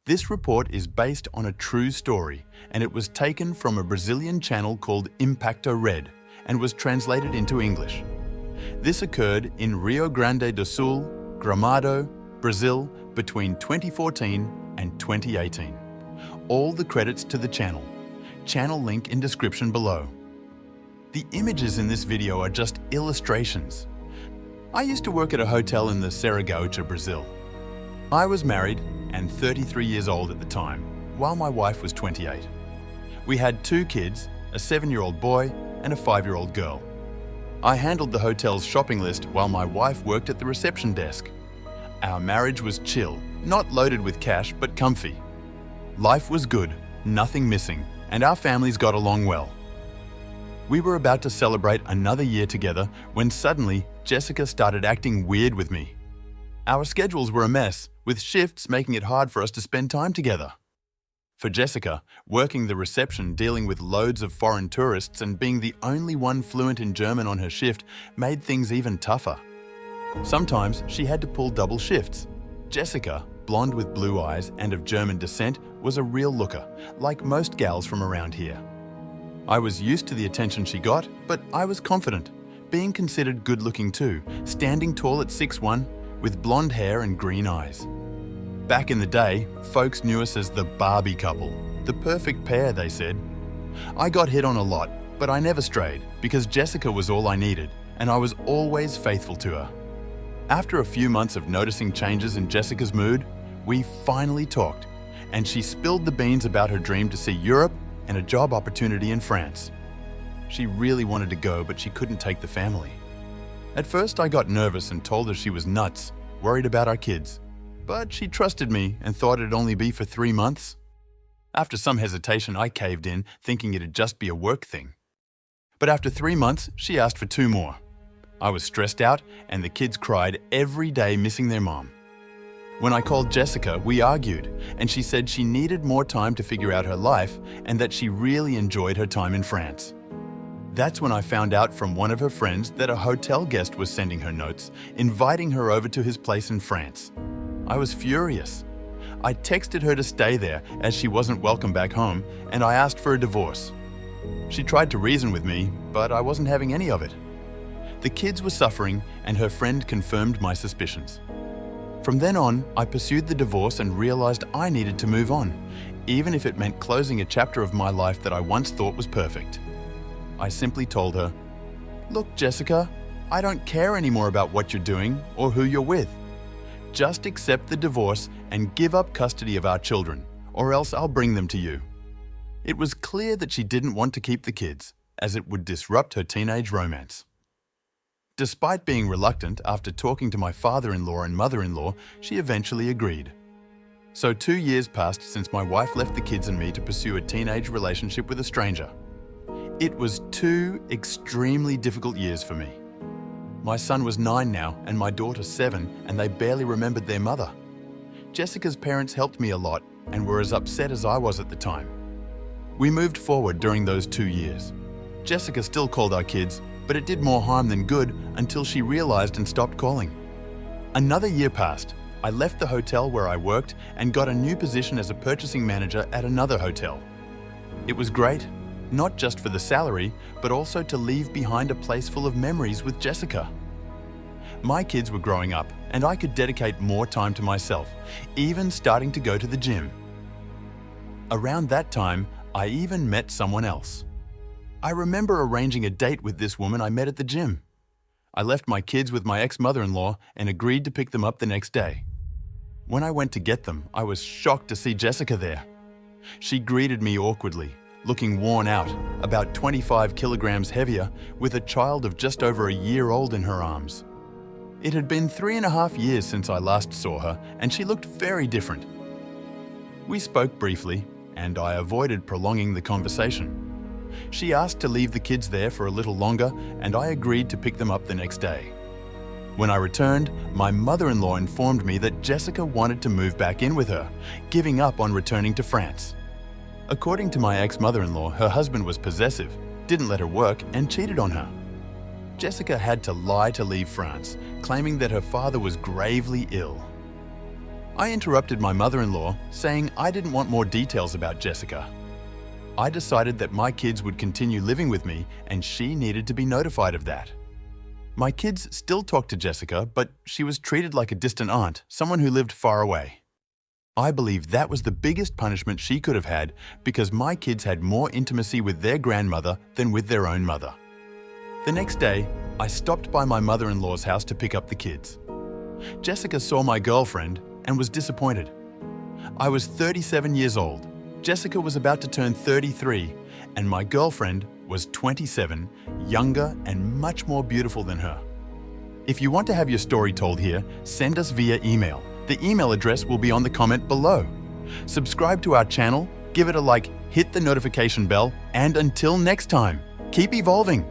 This report is based on a true story, and it was taken from a Brazilian channel called Impacto Red and was translated into English. This occurred in Rio Grande do Sul, Gramado, Brazil between 2014 and 2018. All the credits to the channel. Channel link in description below. The images in this video are just illustrations. I used to work at a hotel in the Serra Gaúcha, Brazil. I was married and 33 years old at the time, while my wife was 28. We had 2 kids, a 7-year-old boy and a 5-year-old girl. I handled the hotel's shopping list while my wife worked at the reception desk. Our marriage was chill, not loaded with cash, but comfy. Life was good, nothing missing, and our families got along well. We were about to celebrate another year together when suddenly Jessica started acting weird with me. Our schedules were a mess, with shifts making it hard for us to spend time together. For Jessica, working the reception dealing with loads of foreign tourists and being the only one fluent in German on her shift made things even tougher. Sometimes she had to pull double shifts. Jessica, blonde with blue eyes and of German descent, was a real looker, like most gals from around here. I was used to the attention she got, but I was confident, being considered good-looking too, standing tall at 6'1", with blonde hair and green eyes. Back in the day, folks knew us as the Barbie couple, the perfect pair, they said. I got hit on a lot, but I never strayed because Jessica was all I needed, and I was always faithful to her. After a few months of noticing changes in Jessica's mood, we finally talked, and she spilled the beans about her dream to see Europe and a job opportunity in France. She really wanted to go, but she couldn't take the family. At first, I got nervous and told her she was nuts, worried about our kids. But she trusted me and thought it'd only be for 3 months. After some hesitation, I caved in, thinking it'd just be a work thing. But after 3 months, she asked for 2 more. I was stressed out, and the kids cried every day missing their mom. When I called Jessica, we argued, and she said she needed more time to figure out her life and that she really enjoyed her time in France. That's when I found out from one of her friends that a hotel guest was sending her notes, inviting her over to his place in France. I was furious. I texted her to stay there as she wasn't welcome back home, and I asked for a divorce. She tried to reason with me, but I wasn't having any of it. The kids were suffering, and her friend confirmed my suspicions. From then on, I pursued the divorce and realized I needed to move on, even if it meant closing a chapter of my life that I once thought was perfect. I simply told her, "Look, Jessica, I don't care anymore about what you're doing or who you're with. Just accept the divorce and give up custody of our children, or else I'll bring them to you." It was clear that she didn't want to keep the kids, as it would disrupt her teenage romance. Despite being reluctant, after talking to my father-in-law and mother-in-law, she eventually agreed. So 2 years passed since my wife left the kids and me to pursue a teenage relationship with a stranger. It was 2 extremely difficult years for me. My son was 9 now and my daughter 7, and they barely remembered their mother. Jessica's parents helped me a lot and were as upset as I was at the time. We moved forward during those 2 years. Jessica still called our kids, but it did more harm than good until she realized and stopped calling. Another year passed. I left the hotel where I worked and got a new position as a purchasing manager at another hotel. It was great. Not just for the salary, but also to leave behind a place full of memories with Jessica. My kids were growing up, and I could dedicate more time to myself, even starting to go to the gym. Around that time, I even met someone else. I remember arranging a date with this woman I met at the gym. I left my kids with my ex-mother-in-law and agreed to pick them up the next day. When I went to get them, I was shocked to see Jessica there. She greeted me awkwardly, looking worn out, about 25 kilograms heavier, with a child of just over a year old in her arms. It had been 3.5 years since I last saw her, and she looked very different. We spoke briefly, and I avoided prolonging the conversation. She asked to leave the kids there for a little longer, and I agreed to pick them up the next day. When I returned, my mother-in-law informed me that Jessica wanted to move back in with her, giving up on returning to France. According to my ex-mother-in-law, her husband was possessive, didn't let her work, and cheated on her. Jessica had to lie to leave France, claiming that her father was gravely ill. I interrupted my mother-in-law, saying I didn't want more details about Jessica. I decided that my kids would continue living with me and she needed to be notified of that. My kids still talked to Jessica, but she was treated like a distant aunt, someone who lived far away. I believe that was the biggest punishment she could have had because my kids had more intimacy with their grandmother than with their own mother. The next day, I stopped by my mother-in-law's house to pick up the kids. Jessica saw my girlfriend and was disappointed. I was 37 years old, Jessica was about to turn 33, and my girlfriend was 27, younger and much more beautiful than her. If you want to have your story told here, send us via email. The email address will be on the comment below. Subscribe to our channel, give it a like, hit the notification bell, and until next time, keep evolving.